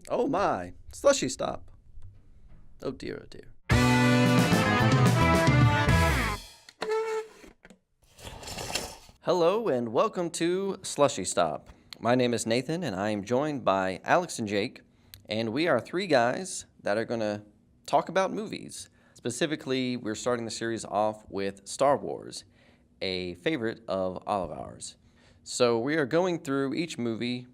Oh my, Slushy Stop. Oh dear, oh dear. Hello and welcome to Slushy Stop. My name is Nathan and I am joined by Alex and Jake, and we are three guys that are going to talk about movies. Specifically, we're starting the series off with Star Wars, a favorite of all of ours. So we are going through each movie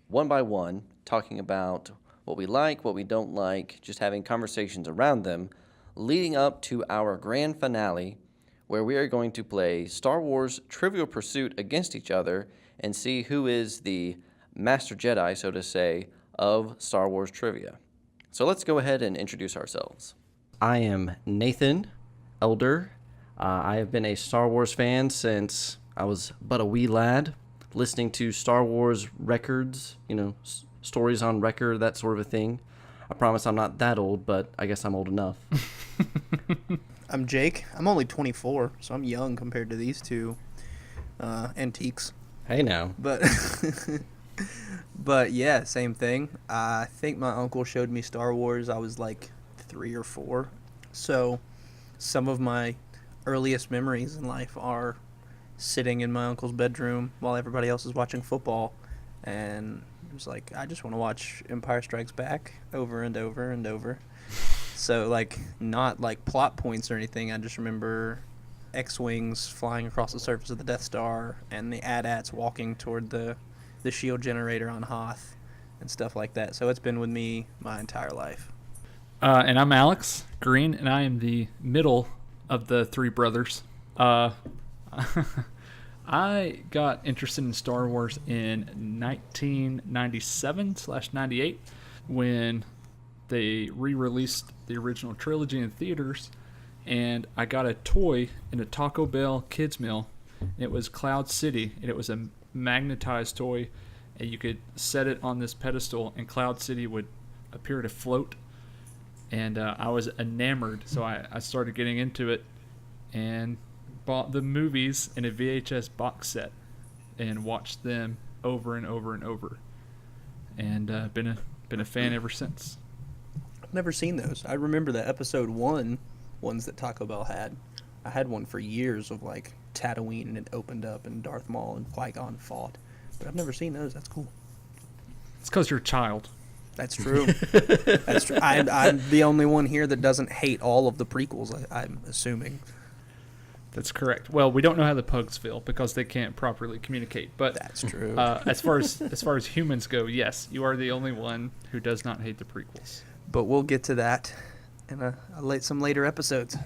one by one, talking about what we like, what we don't like, just having conversations around them, leading up to our grand finale, where we are going to play Star Wars Trivial Pursuit against each other and see who is the Master Jedi, so to say, of Star Wars trivia. So let's go ahead and introduce ourselves. I am Nathan Elder. I have been a Star Wars fan since I was but a wee lad, listening to Star Wars records, stories on record, that sort of a thing. I promise I'm not that old, but I guess I'm old enough. I'm Jake. I'm only 24, so I'm young compared to these two antiques. Hey now. But yeah, same thing. I think my uncle showed me Star Wars. I was like 3 or 4. So some of my earliest memories in life are sitting in my uncle's bedroom while everybody else is watching football. And it was like, I just want to watch Empire Strikes Back over and over and over. So, not plot points or anything. I just remember X-Wings flying across the surface of the Death Star and the AT-ATs walking toward the shield generator on Hoth and stuff like that. So it's been with me my entire life. And I'm Alex Green, and I am the middle of the three brothers. I got interested in Star Wars in 1997/98 when they re-released the original trilogy in theaters, and I got a toy in a Taco Bell kids meal. It was Cloud City, and it was a magnetized toy, and you could set it on this pedestal, and Cloud City would appear to float. And I was enamored, so I started getting into it, and bought the movies in a VHS box set, and watched them over and over and over, and been a fan ever since. I've never seen those. I remember the episode 1 ones that Taco Bell had. I had one for years of Tatooine, and it opened up and Darth Maul and Qui-Gon fought. But I've never seen those. That's cool. It's because you're a child. That's true. That's true. I'm the only one here that doesn't hate all of the prequels, I'm assuming. That's correct. Well, we don't know how the pugs feel because they can't properly communicate. But that's true. As far as humans go, yes, you are the only one who does not hate the prequels. But we'll get to that in some later episodes.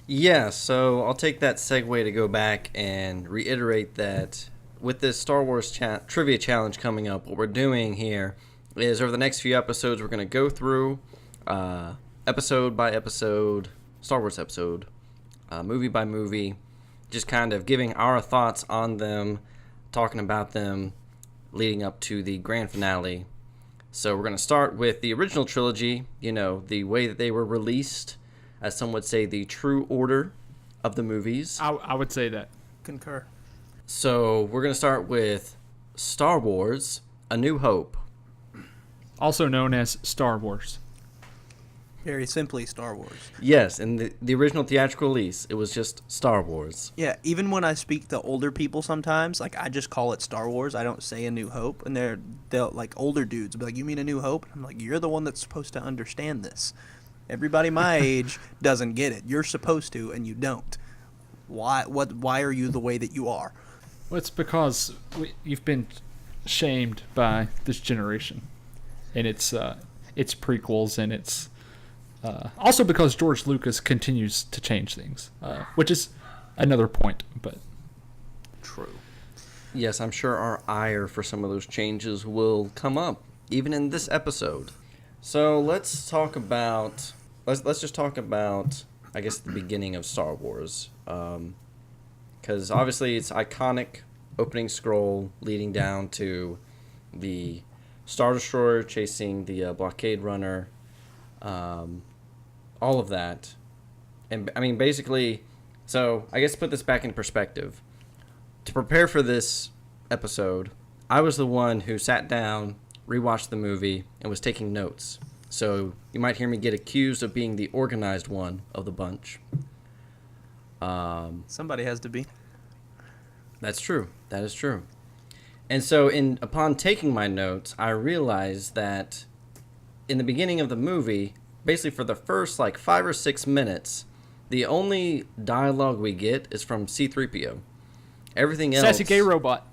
Yeah, so I'll take that segue to go back and reiterate that with this Star Wars trivia challenge coming up, what we're doing here is over the next few episodes, we're going to go through episode by episode, Star Wars episode, movie by movie, just kind of giving our thoughts on them, talking about them, leading up to the grand finale. So we're going to start with the original trilogy, the way that they were released, as some would say, the true order of the movies. I would say that. Concur. So we're going to start with Star Wars, A New Hope. Also known as Star Wars. Very simply, Star Wars. Yes, in the original theatrical release, it was just Star Wars. Yeah, even when I speak to older people sometimes, I just call it Star Wars. I don't say A New Hope. And they'll older dudes will be like, you mean A New Hope? I'm like, you're the one that's supposed to understand this. Everybody my age doesn't get it. You're supposed to, and you don't. Why are you the way that you are? Well, it's because you've been shamed by this generation. And it's prequels, and it's... also because George Lucas continues to change things, which is another point, but... True. Yes, I'm sure our ire for some of those changes will come up, even in this episode. So let's just talk about, I guess, the beginning of Star Wars. Because obviously it's iconic opening scroll leading down to the Star Destroyer chasing the blockade runner. All of that. And I mean, basically, so I guess to put this back in perspective, to prepare for this episode, I was the one who sat down, rewatched the movie, and was taking notes. So you might hear me get accused of being the organized one of the bunch. Somebody has to be. That's true. That is true. And so upon taking my notes, I realized that in the beginning of the movie, basically for the first like 5 or 6 minutes, the only dialogue we get is from C-3PO. Everything else... Sassy gay robot.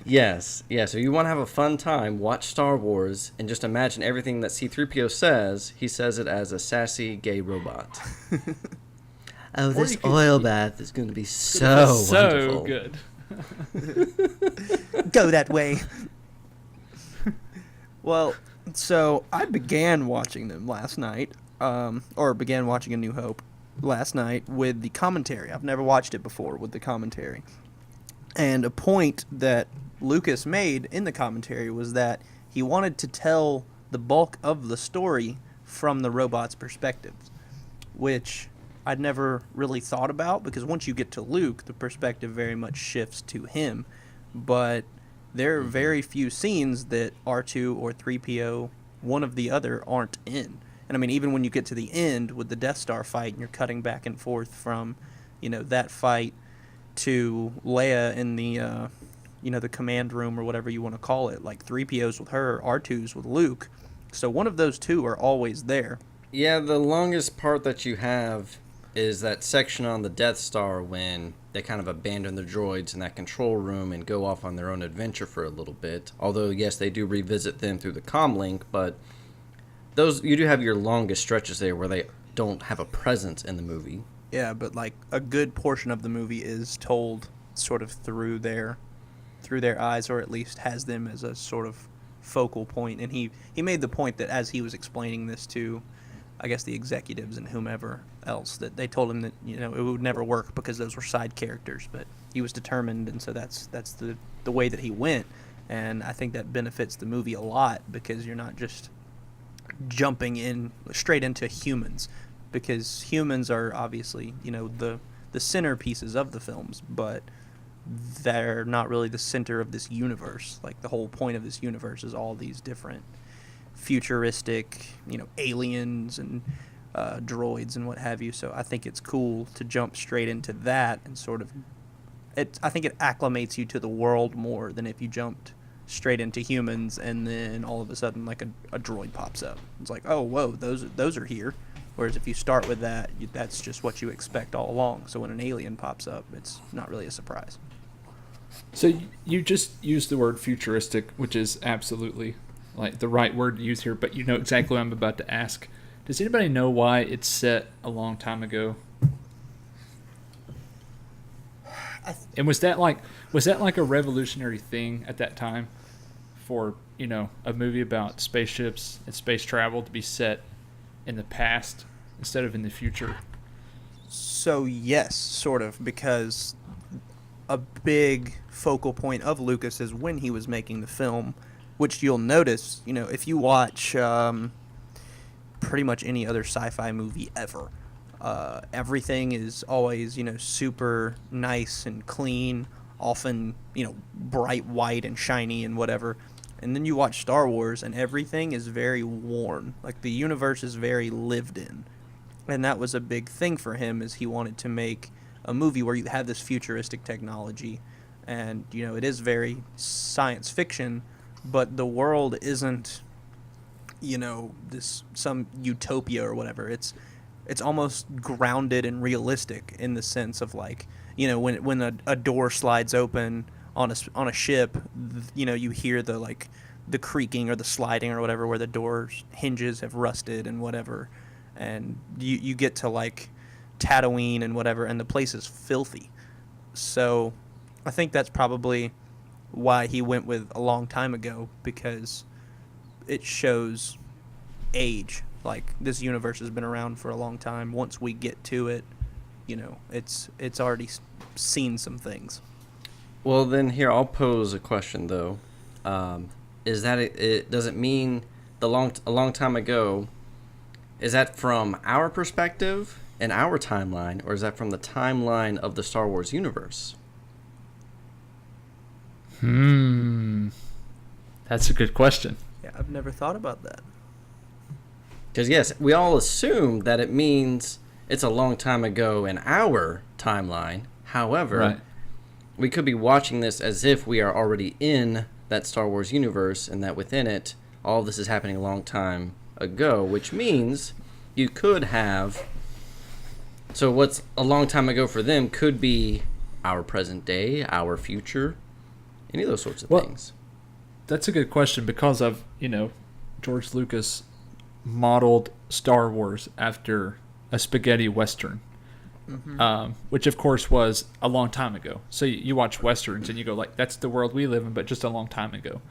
Yes. Yeah, so you want to have a fun time, watch Star Wars, and just imagine everything that C-3PO says. He says it as a sassy gay robot. Oh, this oil bath is going to be so wonderful. Good. Go that way. Well, so I began watching them last night, or began watching A New Hope last night with the commentary. I've never watched it before with the commentary. And a point that Lucas made in the commentary was that he wanted to tell the bulk of the story from the robot's perspective, which I'd never really thought about, because once you get to Luke, the perspective very much shifts to him. But there are very few scenes that R2 or 3PO, one of the other, aren't in. And I mean, even when you get to the end with the Death Star fight and you're cutting back and forth from, that fight to Leia in the, the command room or whatever you want to call it, like 3PO's with her, R2's with Luke. So one of those two are always there. Yeah, the longest part that you have is that section on the Death Star when they kind of abandon the droids in that control room and go off on their own adventure for a little bit. Although, yes, they do revisit them through the comlink, but you do have your longest stretches there where they don't have a presence in the movie. Yeah, but like a good portion of the movie is told sort of through their eyes, or at least has them as a sort of focal point. And he made the point that as he was explaining this to, I guess, the executives and whomever else, that they told him that it would never work because those were side characters, but he was determined, and so that's the way that he went. And I think that benefits the movie a lot, because you're not just jumping in straight into humans, because humans are obviously the centerpieces of the films, but they're not really the center of this universe. Like, the whole point of this universe is all these different futuristic, aliens and droids and what have you. So I think it's cool to jump straight into that and sort of, I think it acclimates you to the world more than if you jumped straight into humans and then all of a sudden like a droid pops up. It's like, oh, whoa, those are here. Whereas if you start with that, that's just what you expect all along. So when an alien pops up, it's not really a surprise. So you just used the word futuristic, which is absolutely like the right word to use here, but you know exactly what I'm about to ask. Does anybody know why it's set a long time ago? And was that like a revolutionary thing at that time for, a movie about spaceships and space travel to be set in the past instead of in the future? So yes, sort of, because a big focal point of Lucas is when he was making the film, which you'll notice, if you watch pretty much any other sci-fi movie ever, everything is always, super nice and clean, often, bright white and shiny and whatever. And then you watch Star Wars and everything is very worn. Like, the universe is very lived in. And that was a big thing for him, is he wanted to make a movie where you have this futuristic technology and, it is very science fiction, but the world isn't, this some utopia or whatever. It's almost grounded and realistic in the sense of, like, when a door slides open on a ship, you hear the creaking or the sliding or whatever, where the door's hinges have rusted and whatever, and you get to like Tatooine and whatever, and the place is filthy. So I think that's probably why he went with a long time ago, because it shows age. Like, this universe has been around for a long time. Once we get to it, it's already seen some things. Well, then here, I'll pose a question, though. Is that it doesn't mean a long time ago, is that from our perspective and our timeline, or is that from the timeline of the Star Wars universe? That's a good question. Yeah, I've never thought about that. Because, yes, we all assume that it means it's a long time ago in our timeline. However, Right. we could be watching this as if we are already in that Star Wars universe and that within it, all of this is happening a long time ago, which means you could have... So what's a long time ago for them could be our present day, our future, any of those sorts of things. That's a good question because of, George Lucas modeled Star Wars after a spaghetti western, which of course was a long time ago. So you watch westerns and you go like, that's the world we live in, but just a long time ago.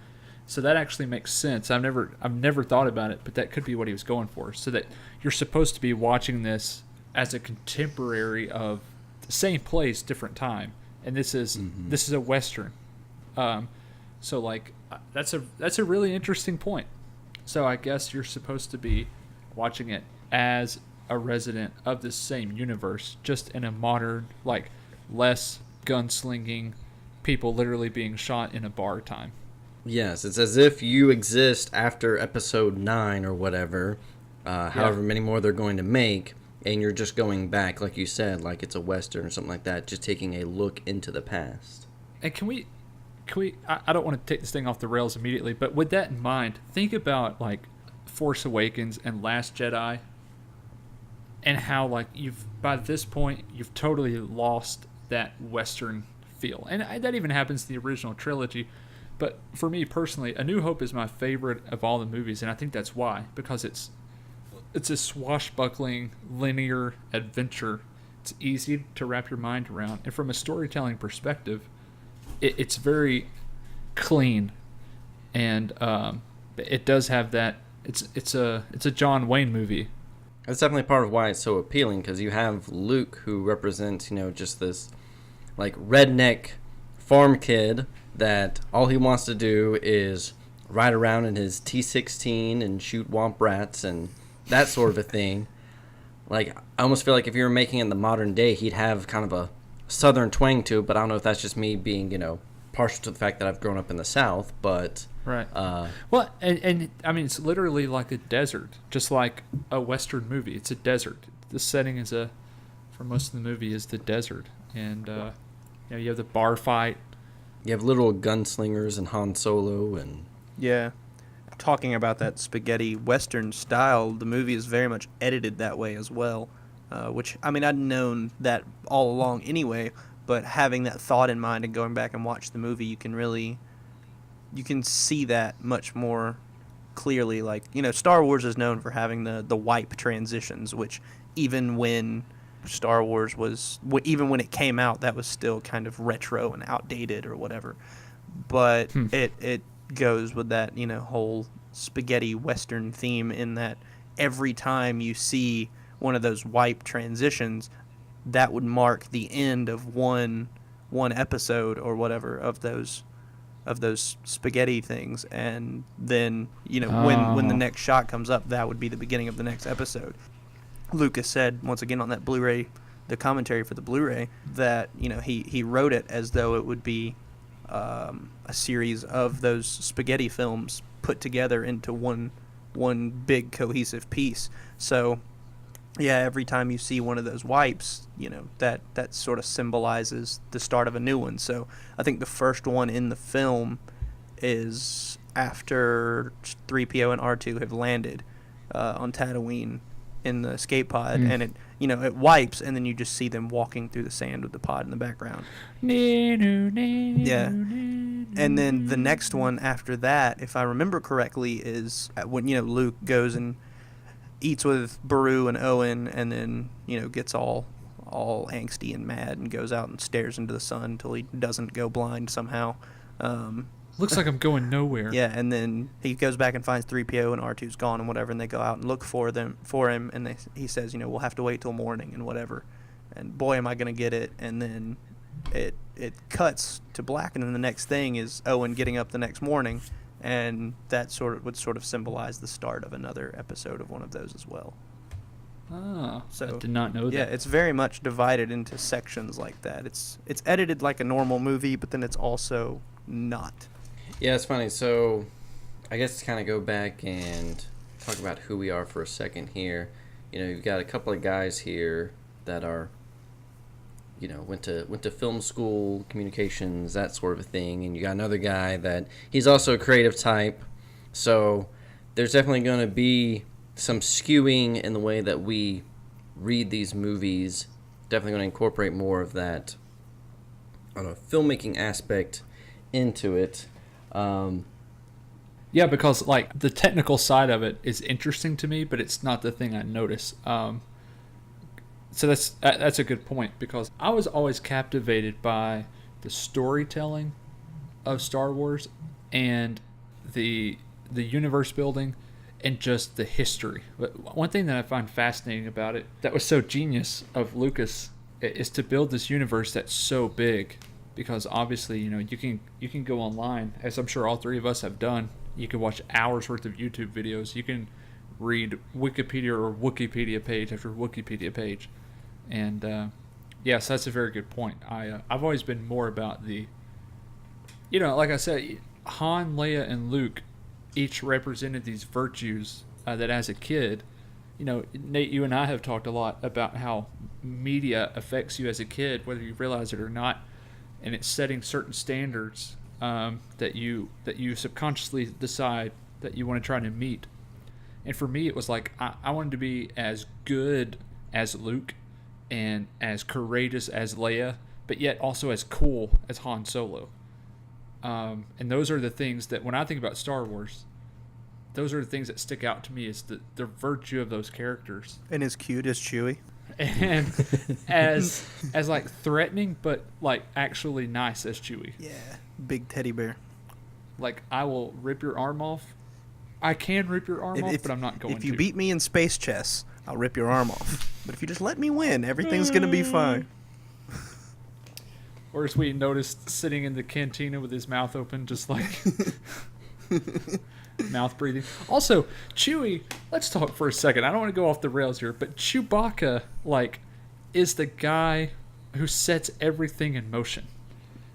So that actually makes sense. I've never thought about it, but that could be what he was going for. So that you're supposed to be watching this as a contemporary of the same place, different time, and this is a western. So like that's a really interesting point. So I guess you're supposed to be watching it as a resident of the same universe, just in a modern, like less gunslinging, people literally being shot in a bar time. Yes, it's as if you exist after episode 9 or whatever, however many more they're going to make, and you're just going back, like you said, like it's a western or something like that, just taking a look into the past. And can we I don't want to take this thing off the rails immediately, but with that in mind, think about like Force Awakens and Last Jedi and how like by this point you've totally lost that western feel. And that even happens in the original trilogy. But for me personally, A New Hope is my favorite of all the movies, and I think that's why, because it's a swashbuckling linear adventure. It's easy to wrap your mind around, and from a storytelling perspective, it's very clean, and it does have that. It's a John Wayne movie. That's definitely part of why it's so appealing, because you have Luke, who represents, just this like redneck farm kid that all he wants to do is ride around in his T-16 and shoot womp rats and that sort of a thing. Like, I almost feel like if you were making it in the modern day, he'd have kind of a southern twang to it, but I don't know if that's just me being, partial to the fact that I've grown up in the South, but... Right. Well, and I mean, it's literally like a desert, just like a Western movie. It's a desert. The setting for most of the movie is the desert. And, you have the bar fight. You have little gunslingers and Han Solo and... Yeah. Talking about that spaghetti western style, the movie is very much edited that way as well, which, I mean, I'd known that all along anyway, but having that thought in mind and going back and watch the movie, you can see that much more clearly. Like, Star Wars is known for having the wipe transitions, which even when Star Wars even when it came out, that was still kind of retro and outdated or whatever. But it goes with that, whole spaghetti western theme, in that every time you see one of those wipe transitions, that would mark the end of one episode or whatever of those spaghetti things, and then when the next shot comes up, that would be the beginning of the next episode. Lucas said once again on that Blu-ray, the commentary for the Blu-ray, that he wrote it as though it would be a series of those spaghetti films put together into one big cohesive piece. So yeah, every time you see one of those wipes, that sort of symbolizes the start of a new one. So I think the first one in the film is after 3PO and R2 have landed on Tatooine in the escape pod, and it wipes, and then you just see them walking through the sand with the pod in the background. Yeah. And then the next one after that, if I remember correctly, is when Luke goes and eats with Beru and Owen, and then gets all angsty and mad and goes out and stares into the sun until he doesn't go blind somehow. Looks like I'm going nowhere. Yeah, and then he goes back and finds 3PO and R2's gone and whatever, and they go out and look for him, and he says, we'll have to wait till morning and whatever. And boy, am I going to get it. And then it cuts to black, and then the next thing is Owen getting up the next morning, and that would symbolize the start of another episode of one of those as well. Oh, So I did not know that. yeah, it's very much divided into sections like that. It's edited like a normal movie, but then it's also not. Yeah, it's funny. So I guess to kind of go back and talk about who we are for a second here. You've got a couple of guys here that are, went to film school, communications, that sort of a thing, and you got another guy that he's also a creative type. So there's definitely going to be some skewing in the way that we read these movies. Definitely going to incorporate more of that, I don't know, filmmaking aspect into it. Yeah, because like the technical side of it is interesting to me, but it's not the thing I notice. So that's a good point, because I was always captivated by the storytelling of Star Wars and the universe building and just the history. But one thing that I find fascinating about it that was so genius of Lucas is to build this universe that's so big, because obviously you can go online, as I'm sure all three of us have done. You can watch hours worth of YouTube videos. You can read Wikipedia or Wikipedia page after Wikipedia page. And yes, that's a very good point. I've always been more about the, like I said, Han, Leia, and Luke each represented these virtues that as a kid, Nate, you and I have talked a lot about how media affects you as a kid, whether you realize it or not, and it's setting certain standards that you subconsciously decide that you want to try to meet. And for me, it was like I wanted to be as good as Luke and as courageous as Leia, but yet also as cool as Han Solo. And those are the things that, when I think about Star Wars, those are the things that stick out to me, is the virtue of those characters. And as cute as Chewie. And as like threatening, but like actually nice as Chewie. Yeah, big teddy bear. Like, I will rip your arm off. I can rip your arm off, but I'm not going to. If you beat me in space chess, I'll rip your arm off. But if you just let me win, everything's going to be fine. Or as we noticed, sitting in the cantina with his mouth open, just like mouth breathing. Also, Chewie, let's talk for a second. I don't want to go off the rails here, but Chewbacca, like, is the guy who sets everything in motion.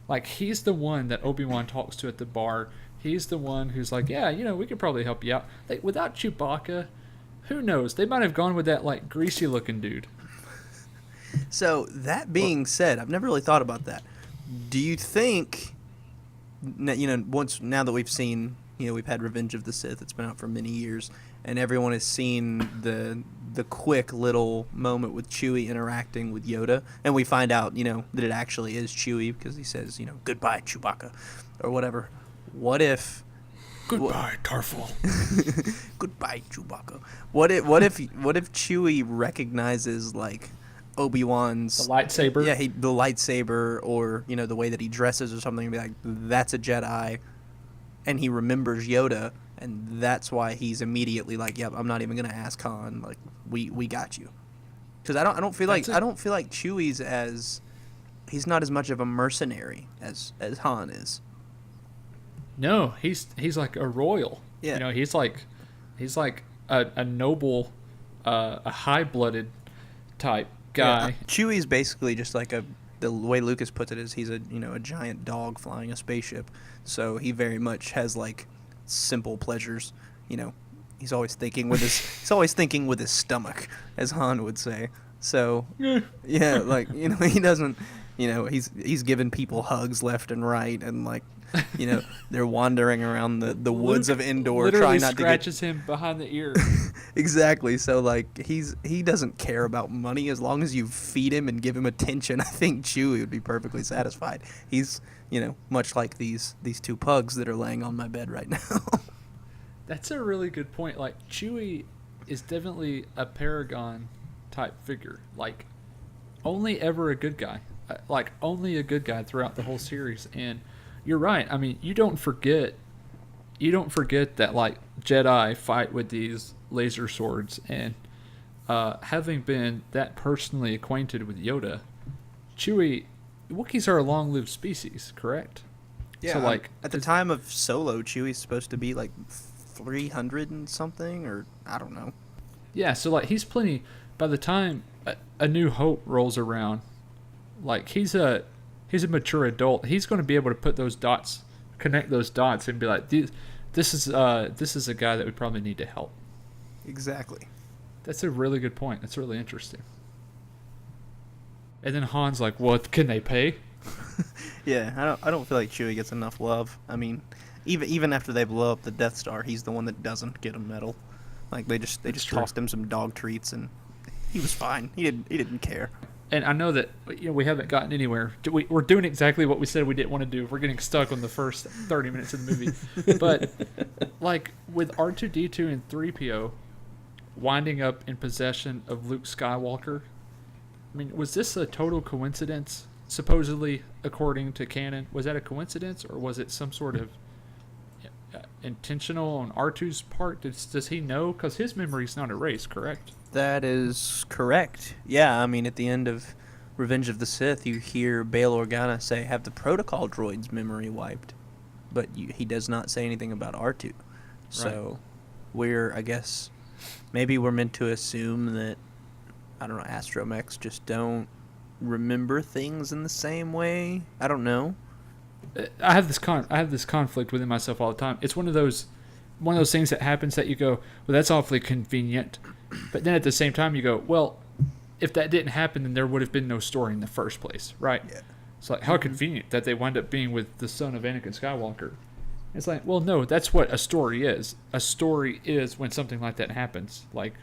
Like, he's the one that Obi-Wan talks to at the bar. He's the one who's like, yeah, we could probably help you out. Like, without Chewbacca, who knows? They might have gone with that, like, greasy-looking dude. So, that being said, I've never really thought about that. Do you think, now that we've seen, we've had Revenge of the Sith, it's been out for many years, and everyone has seen the quick little moment with Chewie interacting with Yoda, and we find out, that it actually is Chewie, because he says, goodbye, Chewbacca, or whatever. What if... Goodbye, Tarful. Goodbye, Chewbacca. What if Chewie recognizes, like, Obi-Wan's... The lightsaber? Yeah, the lightsaber, or, the way that he dresses or something, and be like, that's a Jedi, and he remembers Yoda, and that's why he's immediately like, yep, I'm not even going to ask Han, like, we got you. Because I don't feel like Chewie's he's not as much of a mercenary as Han is. No, he's like a royal. Yeah. He's like a noble, a high-blooded type guy. Yeah, Chewie's basically just like the way Lucas puts it is he's a giant dog flying a spaceship. So he very much has like simple pleasures. He's always thinking with his stomach, as Han would say. So yeah, like he doesn't. He's giving people hugs left and right, and like they're wandering around the woods of Endor trying not to get... scratches him behind the ear. Exactly. So like he doesn't care about money as long as you feed him and give him attention. I think Chewie would be perfectly satisfied. He's much like these two pugs that are laying on my bed right now. That's a really good point. Like, Chewie is definitely a paragon type figure. Like, only ever a good guy. Like, only a good guy throughout the whole series. And you're right. I mean, you don't forget that, like, Jedi fight with these laser swords. And having been that personally acquainted with Yoda, Wookiees are a long-lived species, correct? Yeah. So, like, at the time of Solo, Chewie's supposed to be like 300 and something, or I don't know. Yeah, so like he's plenty. By the time A New Hope rolls around, like he's a he's a mature adult. He's going to be able to put those dots, connect those dots, and be like, this is a guy that we probably need to help. Exactly. That's a really good point. That's really interesting. And then Han's like, "What can they pay?" Yeah, I don't feel like Chewie gets enough love. I mean, even after they blow up the Death Star, he's the one that doesn't get a medal. Like they just true. tossed him some dog treats and he was fine. He didn't care. And I know that we haven't gotten anywhere. We're doing exactly what we said we didn't want to do. We're getting stuck on the first 30 minutes of the movie. But like with R2D2 and 3PO winding up in possession of Luke Skywalker, I mean, was this a total coincidence? Supposedly, according to canon, was that a coincidence or was it some sort of intentional on R2's part? Does he know? Because his memory's not erased, correct? That is correct. Yeah, I mean, at the end of Revenge of the Sith, you hear Bail Organa say, "Have the protocol droid's memory wiped," but he does not say anything about R2. So, I guess, maybe we're meant to assume that, I don't know, astromechs just don't remember things in the same way. I don't know. I have this conflict within myself all the time. It's one of those things that happens that you go, well, that's awfully convenient, but then at the same time you go, well, if that didn't happen, then there would have been no story in the first place, right? Yeah. It's like, how convenient that they wind up being with the son of Anakin Skywalker. It's like, well, no, that's what a story is. A story is when something like that happens. Like,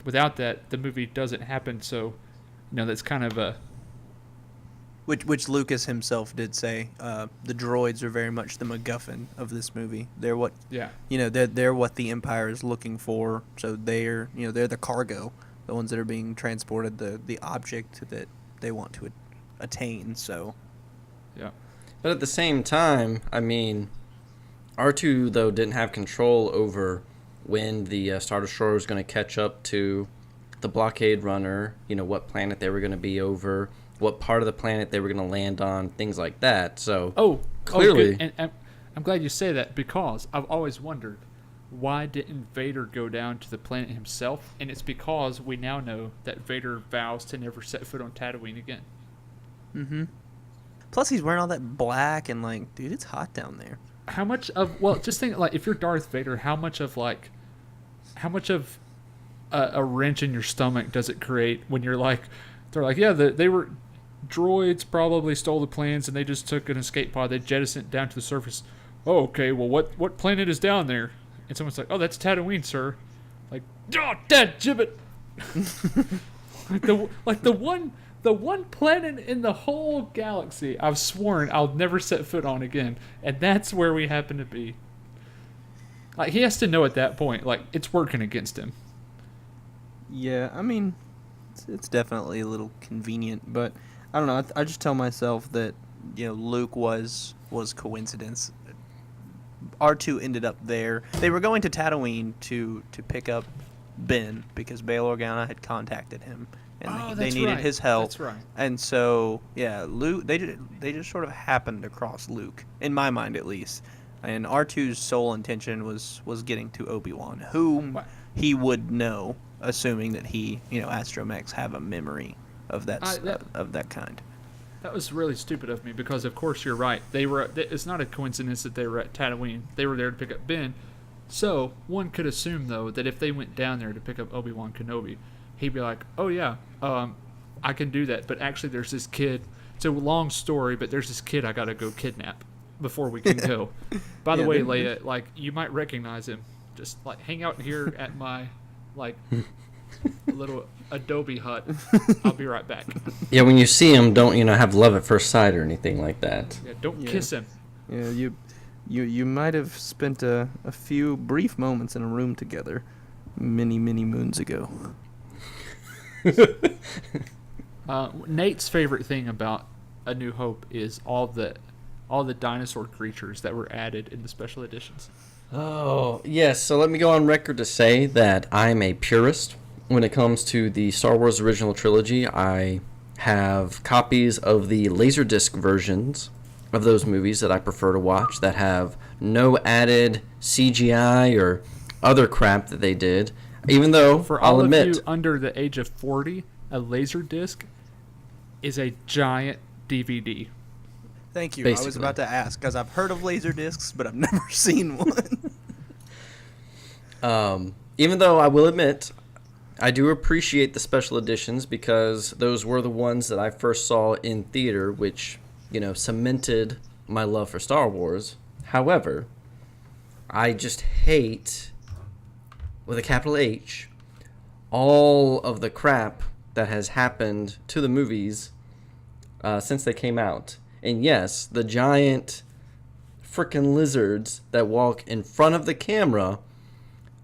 without that, the movie doesn't happen. So, that's kind of a... Which Lucas himself did say, the droids are very much the MacGuffin of this movie. They're what, they're what the Empire is looking for. So they're the cargo, the ones that are being transported, the object that they want to attain. So, yeah. But at the same time, I mean, R2 though didn't have control over when the Star Destroyer was going to catch up to the blockade runner. What planet they were going to be over, what part of the planet they were going to land on, things like that. So clearly, and I'm glad you say that, because I've always wondered, why didn't Vader go down to the planet himself? And it's because we now know that Vader vows to never set foot on Tatooine again. Mm-hmm. Plus, he's wearing all that black, and dude, it's hot down there. How much of just think, if you're Darth Vader, how much of a wrench in your stomach does it create when you're like, they're like, yeah, they were droids probably stole the plans and they just took an escape pod, they jettisoned it down to the surface. Oh, okay, well, what planet is down there? And someone's like, oh, that's Tatooine, sir. Like, oh, dad gibbet. the one planet in the whole galaxy I've sworn I'll never set foot on again, and that's where we happen to be. Like, he has to know at that point, it's working against him. Yeah, I mean, it's definitely a little convenient, but I don't know. I just tell myself that Luke was coincidence. R2 ended up there. They were going to Tatooine to pick up Ben because Bail Organa had contacted him, and they needed his help. That's right. And so, yeah, Luke. They just sort of happened across Luke, in my mind at least. And R2's sole intention was getting to Obi-Wan, whom he would know, assuming that astromechs have a memory of that kind. That was really stupid of me, because of course you're right. It's not a coincidence that they were at Tatooine. They were there to pick up Ben. So one could assume, though, that if they went down there to pick up Obi-Wan Kenobi, he'd be like, oh yeah, I can do that. But actually there's this kid. It's a long story, but there's this kid I gotta go kidnap before we can go. By the way, Leia, you might recognize him. Just hang out here at my little adobe hut. I'll be right back. Yeah, when you see him, don't have love at first sight or anything like that. Yeah, don't kiss him. Yeah, you might have spent a few brief moments in a room together many moons ago. Nate's favorite thing about A New Hope is all the dinosaur creatures that were added in the special editions. Oh, yes. So let me go on record to say that I'm a purist when it comes to the Star Wars original trilogy. I have copies of the Laserdisc versions of those movies that I prefer to watch that have no added CGI or other crap that they did. Even though, for all I'll admit, of you under the age of 40, a Laserdisc is a giant DVD. Thank you. Basically. I was about to ask, because I've heard of laser discs, but I've never seen one. Even though I will admit, I do appreciate the special editions because those were the ones that I first saw in theater, which, cemented my love for Star Wars. However, I just hate, with a capital H, all of the crap that has happened to the movies since they came out. And yes, the giant freaking lizards that walk in front of the camera,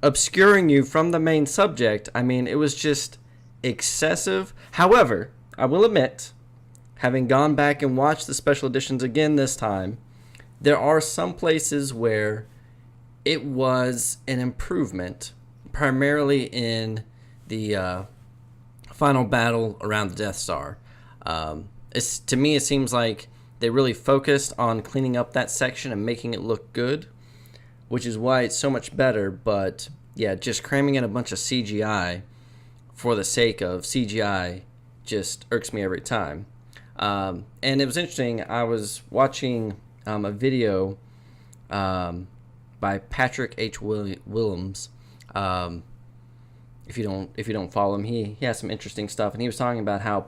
obscuring you from the main subject. I mean, it was just excessive. However, I will admit, having gone back and watched the special editions again this time, there are some places where it was an improvement, primarily in the final battle around the Death Star. To me, it seems like they really focused on cleaning up that section and making it look good, which is why it's so much better. But yeah, just cramming in a bunch of CGI for the sake of CGI just irks me every time. And it was interesting. I was watching a video by Patrick H. Willems. If you don't follow him, he has some interesting stuff, and he was talking about how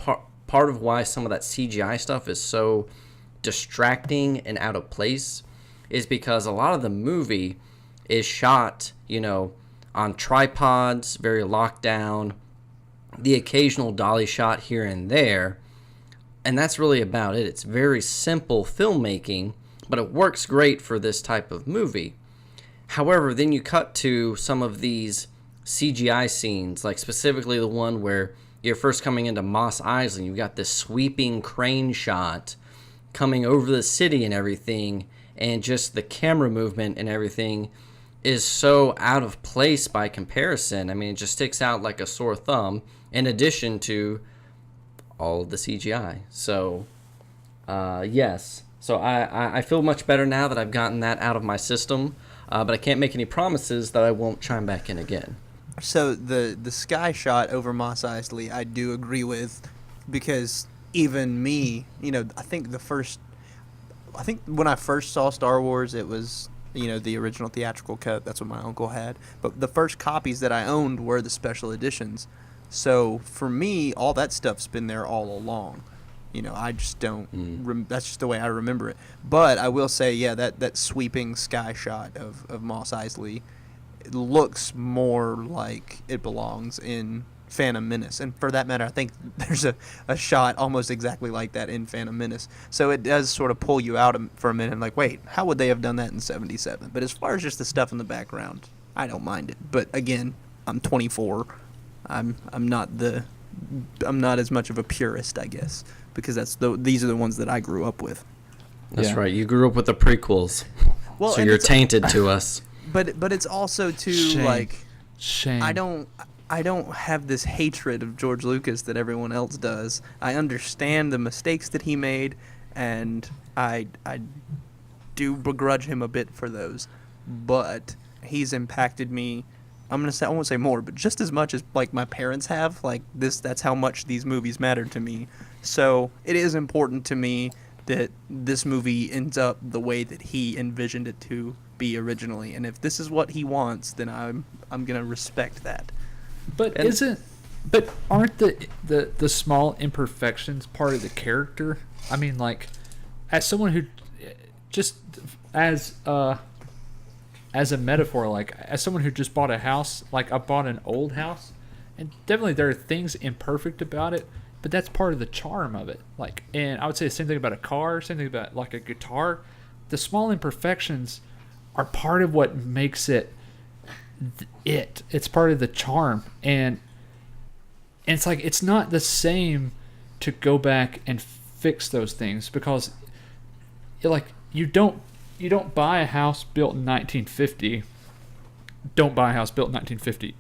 part of why some of that CGI stuff is so distracting and out of place is because a lot of the movie is shot, on tripods, very locked down, the occasional dolly shot here and there, and that's really about it. It's very simple filmmaking, but it works great for this type of movie. However, then you cut to some of these CGI scenes, like specifically the one where you're first coming into Mos Eisley, you've got this sweeping crane shot coming over the city and everything, and just the camera movement and everything is so out of place by comparison. I mean, it just sticks out like a sore thumb, in addition to all of the CGI. So, yes. So I feel much better now that I've gotten that out of my system, but I can't make any promises that I won't chime back in again. So the sky shot over Mos Eisley, I do agree with, because even me, I think when I first saw Star Wars, it was, the original theatrical cut. That's what my uncle had. But the first copies that I owned were the special editions. So for me, all that stuff's been there all along. I just don't. That's just the way I remember it. But I will say, yeah, that sweeping sky shot of Mos Eisley, it looks more like it belongs in Phantom Menace. And for that matter, I think there's a shot almost exactly like that in Phantom Menace. So it does sort of pull you out for a minute, like, wait, how would they have done that in 77? But as far as just the stuff in the background, I don't mind it. But again, I'm 24. I'm not as much of a purist, I guess, because these are the ones that I grew up with. That's right. You grew up with the prequels, well, so you're tainted to us. But it's also too Shame. I don't have this hatred of George Lucas that everyone else does. I understand the mistakes that he made, and I do begrudge him a bit for those. But he's impacted me. I won't say more, but just as much as like my parents have. That's how much these movies matter to me. So it is important to me that this movie ends up the way that he envisioned it to be originally. And if this is what he wants, then I'm gonna respect that. But aren't the small imperfections part of the character? I mean, like, as someone who just as a metaphor, like as someone who just bought a house, like I bought an old house, and definitely there are things imperfect about it, but that's part of the charm of it. Like, and I would say the same thing about a car, same thing about like a guitar. The small imperfections are part of what makes it. It's part of the charm, and it's like it's not the same to go back and fix those things, because you don't buy a house built in 1950. Don't buy a house built in 1950,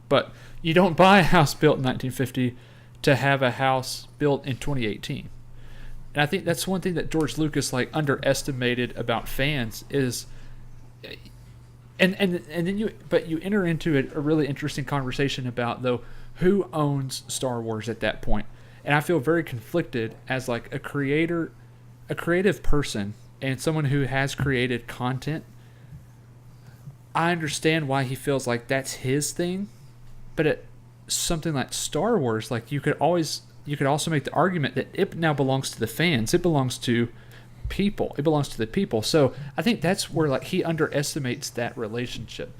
but you don't buy a house built in 1950 to have a house built in 2018. And I think that's one thing that George Lucas underestimated about fans is. And then you enter into a really interesting conversation about, though, who owns Star Wars at that point. And I feel very conflicted as like a creative person and someone who has created content. I understand why he feels like that's his thing, but at something like Star Wars, like you could also make the argument that it now belongs to the fans. It belongs to people. It belongs to the people. So I think that's where like he underestimates that relationship.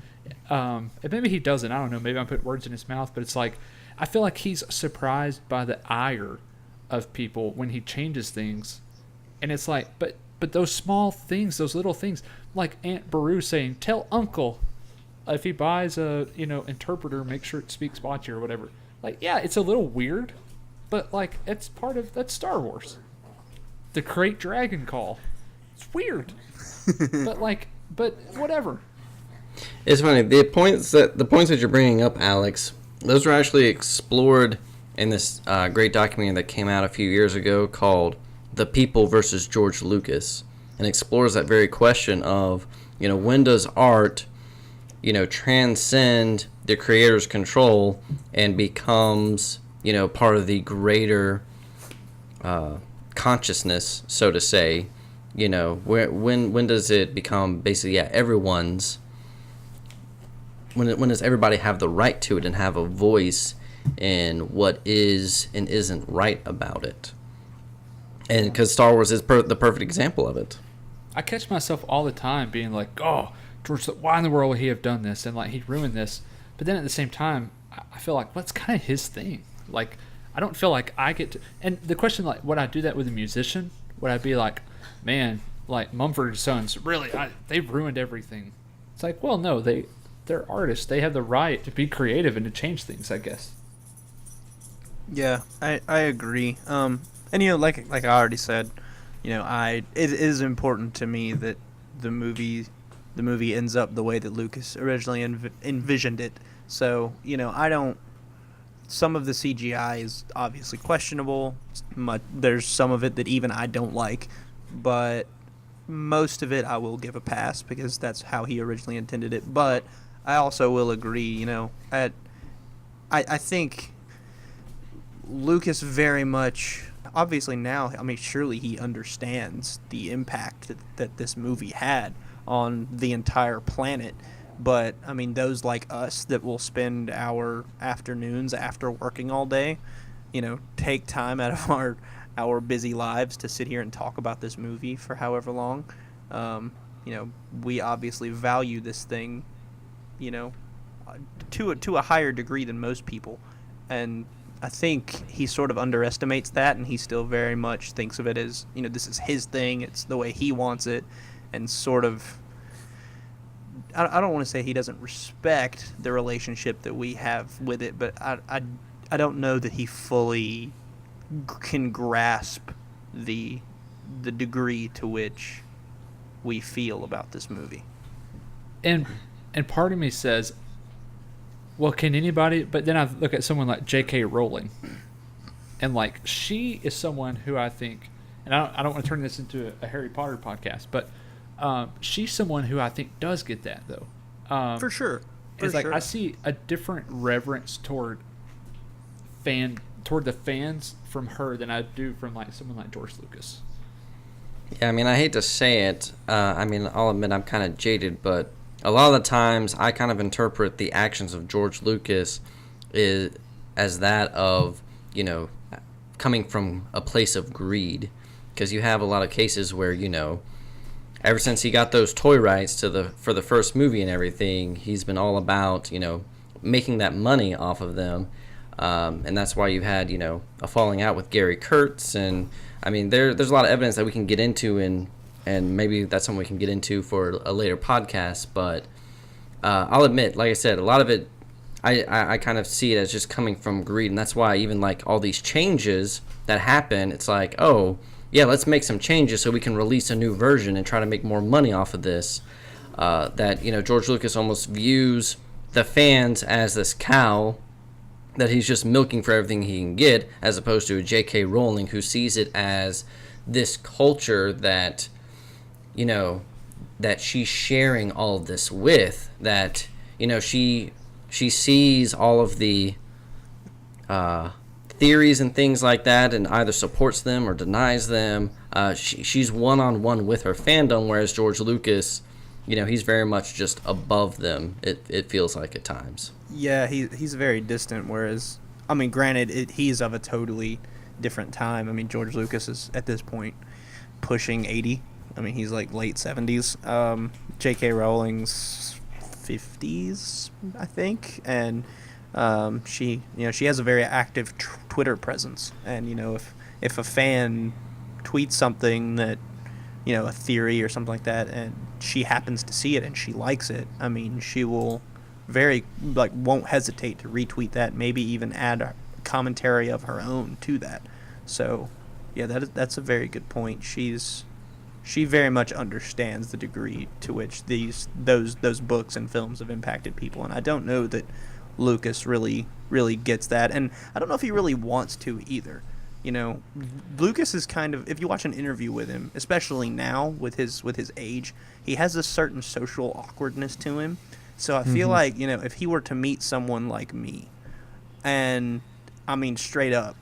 And maybe he doesn't. I don't know. Maybe I'm putting words in his mouth, but it's like I feel like he's surprised by the ire of people when he changes things, and it's like, but those small things, those little things, like Aunt Beru saying, "Tell Uncle if he buys a interpreter, make sure it speaks Bocce or whatever." Like, yeah, it's a little weird, but like that's Star Wars. The Crate Dragon call, it's weird, but whatever. It's funny, the points that you're bringing up, Alex, those were actually explored in this great documentary that came out a few years ago called "The People versus George Lucas," and explores that very question of, when does art, transcend the creator's control and becomes, part of the greater consciousness, so to say. When does it become basically everyone's? When does everybody have the right to it and have a voice in what is and isn't right about it? And because Star Wars is the perfect example of it. I catch myself all the time being like, "Oh, George, why in the world would he have done this?" And like he ruined this. But then at the same time, I feel like, well, it's kind of his thing. Like, I don't feel like I get to. And the question, like, would I do that with a musician? Would I be like, man, like Mumford & Sons, really, they've ruined everything? It's like, well, no, they're artists. They have the right to be creative and to change things, I guess. Yeah, I agree. And like I already said, it is important to me that the movie ends up the way that Lucas originally envisioned it. So, some of the CGI is obviously questionable. There's some of it that even I don't like, but most of it I will give a pass because that's how he originally intended it. But I also will agree, I think Lucas very much, obviously now, surely he understands the impact that this movie had on the entire planet. But, those like us that will spend our afternoons after working all day, take time out of our busy lives to sit here and talk about this movie for however long. We obviously value this thing, to a higher degree than most people. And I think he sort of underestimates that, and he still very much thinks of it as, this is his thing, it's the way he wants it, and sort of, I don't want to say he doesn't respect the relationship that we have with it, but I don't know that he fully can grasp the degree to which we feel about this movie. And part of me says, well, can anybody? But then I look at someone like J.K. Rowling, and like she is someone who I think, and I don't want to turn this into a Harry Potter podcast, but she's someone who I think does get that though. For sure. It's like I see a different reverence toward the fans from her than I do from like someone like George Lucas. Yeah, I hate to say it. I'll admit I'm kind of jaded, but a lot of the times I kind of interpret the actions of George Lucas as that of, coming from a place of greed. Because you have a lot of cases where, ever since he got those toy rights for the first movie and everything, he's been all about, making that money off of them. And that's why you had, a falling out with Gary Kurtz. And, there's a lot of evidence that we can get into, and maybe that's something we can get into for a later podcast. But I'll admit, like I said, a lot of it, I kind of see it as just coming from greed. And that's why even, like, all these changes that happen, it's like, oh, yeah, let's make some changes so we can release a new version and try to make more money off of this. That, George Lucas almost views the fans as this cow that he's just milking for everything he can get, as opposed to a J.K. Rowling who sees it as this culture that, that she's sharing all of this with, that, she sees all of the theories and things like that and either supports them or denies them. She's one-on-one with her fandom, whereas George Lucas, he's very much just above them. It feels like at times. Yeah, he's very distant. Whereas, I mean, granted, he's of a totally different time. I mean, George Lucas is at this point pushing 80. I mean, he's like late 70s. J.K. Rowling's 50s, I think, and she has a very active Twitter presence. And if a fan tweets something that a theory or something like that, and she happens to see it and she likes it, I mean, she will won't hesitate to retweet that, maybe even add a commentary of her own to that. So, yeah, that's a very good point. She very much understands the degree to which those books and films have impacted people, and I don't know that Lucas really gets that, and I don't know if he really wants to either. Lucas is kind of, if you watch an interview with him, especially now with his age, he has a certain social awkwardness to him. So I feel like, if he were to meet someone like me, and I mean, straight up,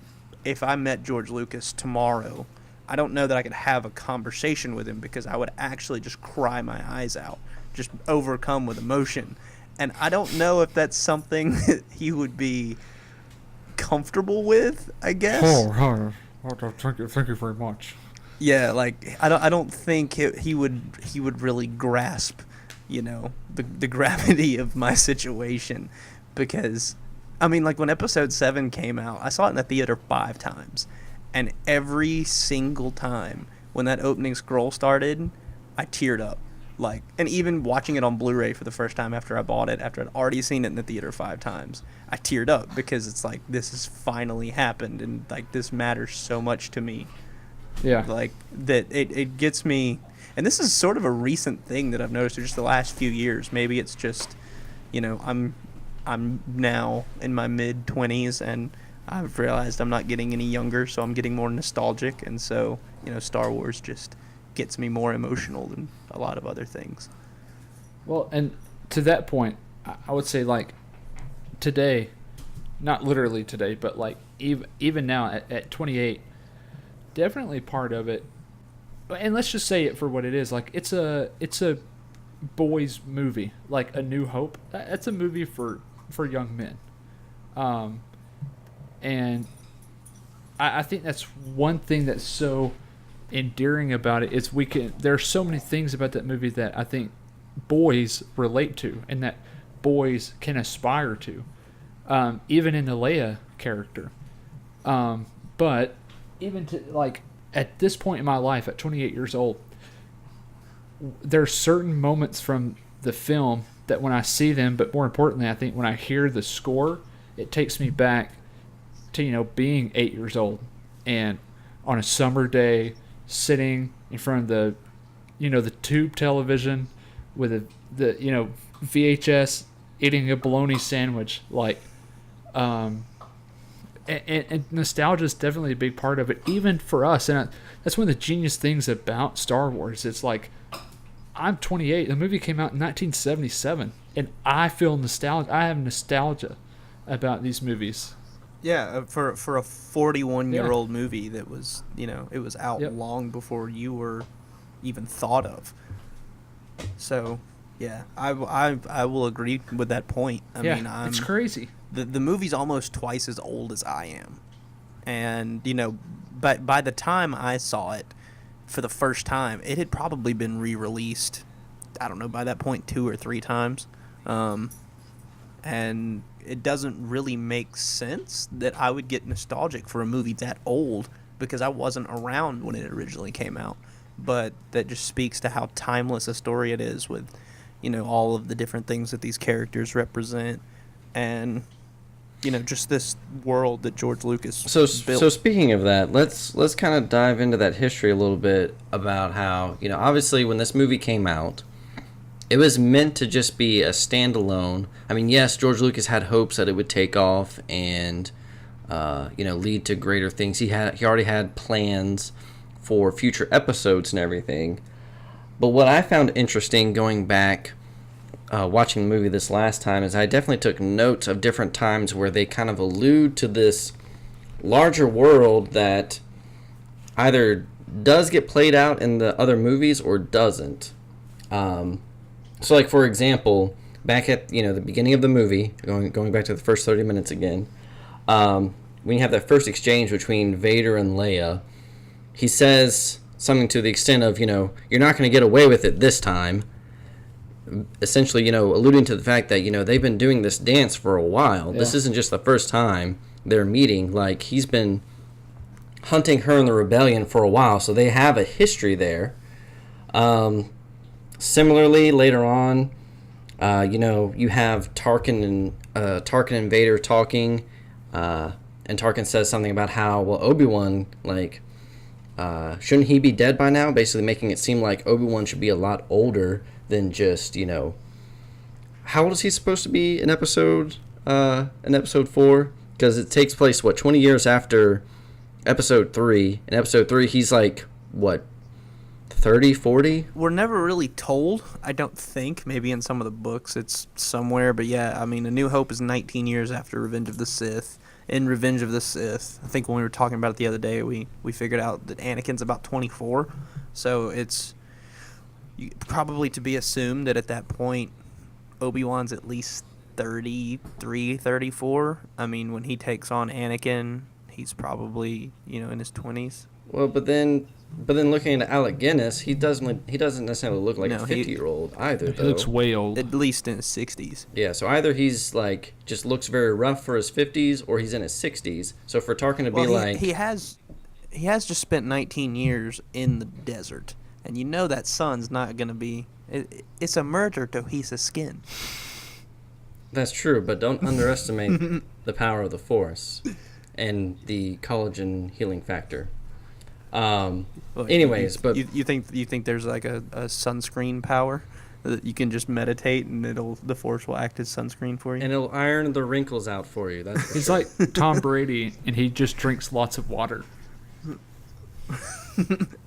if I met George Lucas tomorrow, I don't know that I could have a conversation with him, because I would actually just cry my eyes out, just overcome with emotion. And I don't know if that's something that he would be comfortable with, I guess. Thank you very much. Yeah, like I don't think he would really grasp, the gravity of my situation, because I mean, like when episode 7 came out, I saw it in the theater 5 times, and every single time when that opening scroll started, I teared up. Like, and even watching it on Blu-ray for the first time after I bought it, after I'd already seen it in the theater 5 times, I teared up, because it's like, this has finally happened, and like this matters so much to me. Yeah. Like that it gets me, and this is sort of a recent thing that I've noticed in just the last few years. Maybe it's just, I'm now in my mid-20s, and I've realized I'm not getting any younger, so I'm getting more nostalgic, and so, Star Wars just gets me more emotional than a lot of other things. Well, and to that point, I would say, like, today, not literally today, but like even now at 28, definitely part of it, and let's just say it for what it is. Like, it's a boys movie, like A New Hope. That's a movie for young men, and I think that's one thing that's so endearing about it is there are so many things about that movie that I think boys relate to and that boys can aspire to, even in the Leia character. But even to, like, at this point in my life, at 28 years old, there are certain moments from the film that when I see them, but more importantly, I think when I hear the score, it takes me back to, being 8 years old and on a summer day, sitting in front of the tube television with the VHS, eating a bologna sandwich, like, and nostalgia is definitely a big part of it, even for us. And that's one of the genius things about Star Wars. It's like, I'm 28. The movie came out in 1977, and I feel nostalgia. I have nostalgia about these movies. Yeah, for a 41-year-old movie that was, it was out Yep. long before you were even thought of. So, yeah, I will agree with that point. I mean, it's crazy. The movie's almost twice as old as I am. And, but by the time I saw it for the first time, it had probably been re-released, I don't know, by that point 2 or 3 times. And it doesn't really make sense that I would get nostalgic for a movie that old, because I wasn't around when it originally came out. But that just speaks to how timeless a story it is, with, all of the different things that these characters represent, and, just this world that George Lucas built. So speaking of that, let's kind of dive into that history a little bit about how, obviously when this movie came out, it was meant to just be a standalone. I mean, yes, George Lucas had hopes that it would take off and, lead to greater things. He already had plans for future episodes and everything. But what I found interesting going back, watching the movie this last time, is I definitely took notes of different times where they kind of allude to this larger world that either does get played out in the other movies or doesn't. So, like for example, back at the beginning of the movie, going back to the first 30 minutes again, when you have that first exchange between Vader and Leia, he says something to the extent of, you're not going to get away with it this time. Essentially, alluding to the fact that they've been doing this dance for a while. Yeah. This isn't just the first time they're meeting. Like, he's been hunting her in the rebellion for a while, so they have a history there. Similarly, later on, you have Tarkin and Vader talking, and Tarkin says something about how, well, Obi-Wan, shouldn't he be dead by now? Basically making it seem like Obi-Wan should be a lot older than just, how old is he supposed to be in episode 4? Because it takes place, 20 years after episode 3. In episode 3, he's like, 30, 40? We're never really told, I don't think. Maybe in some of the books it's somewhere. But yeah, I mean, A New Hope is 19 years after Revenge of the Sith. In Revenge of the Sith, I think when we were talking about it the other day, we figured out that Anakin's about 24. So it's probably to be assumed that at that point, Obi-Wan's at least 33, 34. I mean, when he takes on Anakin, he's probably, in his 20s. Well, but then looking at Alec Guinness, he doesn't necessarily look like No, a 50-year-old either, He though. looks way old. At least in his 60s. Yeah, so either he's just looks very rough for his 50s, or he's in his 60s. So for Tarkin to be like, he has just spent 19 years in the desert, and that sun's not gonna be. It's a murder to piece of skin. that's true, but don't underestimate the power of the Force and the collagen healing factor. Well, Anyways, but you think there's like a sunscreen power that you can just meditate and the Force will act as sunscreen for you? and it'll iron the wrinkles out for you. That's for He's sure. like Tom Brady, and he just drinks lots of water.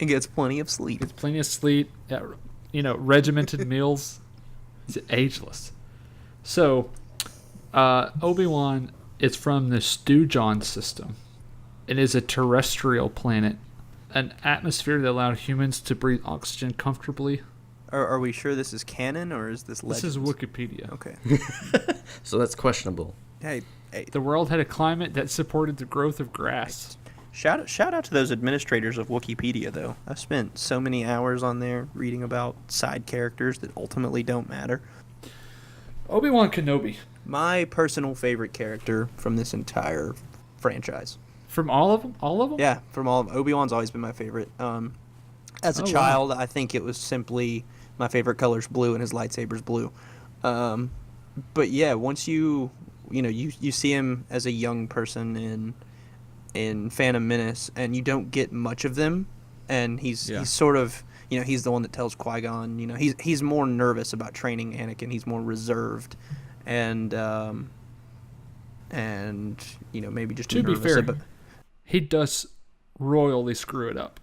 And gets plenty of sleep. Gets plenty of sleep, regimented meals. He's ageless. So, Obi-Wan is from the Stewjon system. It is a terrestrial planet. An atmosphere that allowed humans to breathe oxygen comfortably. Are we sure this is canon or is this This legends? is Wikipedia. Okay. So that's questionable. Hey, The world had a climate that supported the growth of grass. shout out to those administrators of Wikipedia, though. I've spent so many hours on there reading about side characters that ultimately don't matter. Obi-Wan Kenobi. My personal favorite character from this entire franchise. From all of them? All of them? Yeah, from all of Obi-Wan's always been my favorite. As a Oh, child, I think it was simply my favorite color's blue and his lightsaber's blue. But yeah, once you see him as a young person in Phantom Menace, and you don't get much of them, and he's sort of he's the one that tells Qui-Gon, he's more nervous about training Anakin. He's more reserved, and maybe just To be nervous fair, about. he does royally screw it up.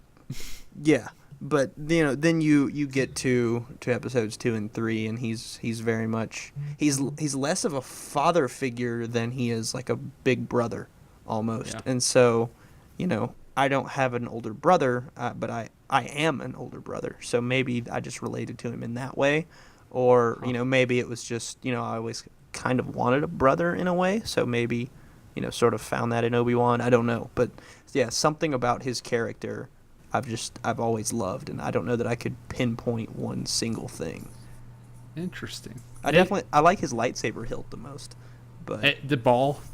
Yeah, but then you get to episodes 2 and 3, and he's very much he's less of a father figure than he is like a big brother almost. Yeah. And so, I don't have an older brother, but I am an older brother. So maybe I just related to him in that way, or maybe it was just I always kind of wanted a brother in a way. So maybe sort of found that in Obi-Wan. I don't know, but yeah, something about his character I've always loved, and I don't know that I could pinpoint one single thing. Interesting. I like his lightsaber hilt the most, but The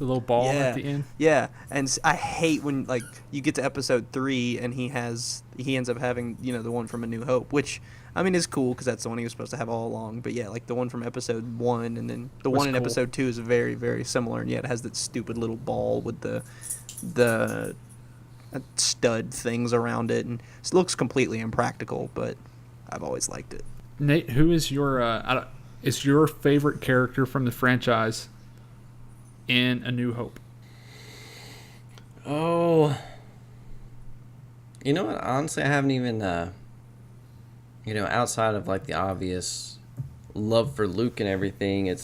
little ball at the end. yeah, and I hate when you get to episode 3 and he ends up having the one from A New Hope, which I mean is cool because that's the one he was supposed to have all along. But yeah, like the one from episode 1 and then the one in cool. episode 2 is very, very similar, and yet it has that stupid little ball with the stud things around it, and it looks completely impractical, but I've always liked it. Nate, who is your favorite character from the franchise in A New Hope? Oh, you know what? Honestly, I haven't even, outside of the obvious love for Luke and everything, I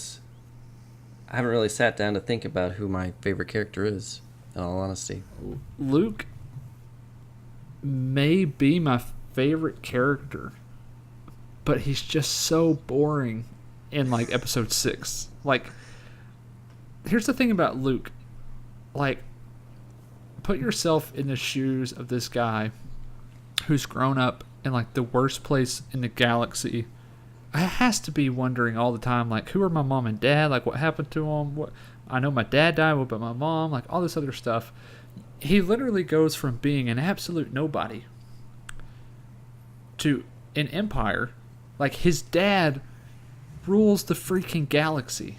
haven't really sat down to think about who my favorite character is, in all honesty. Luke may be my favorite character but he's just so boring in like episode 6. Like, here's the thing about Luke. Like, put yourself in the shoes of this guy who's grown up in like the worst place in the galaxy. It has to be wondering all the time, like, who are my mom and dad? Like, what happened to them? What, I know my dad died, what about my mom? Like, all this other stuff. He literally goes from being an absolute nobody to an empire. Like, his dad rules the freaking galaxy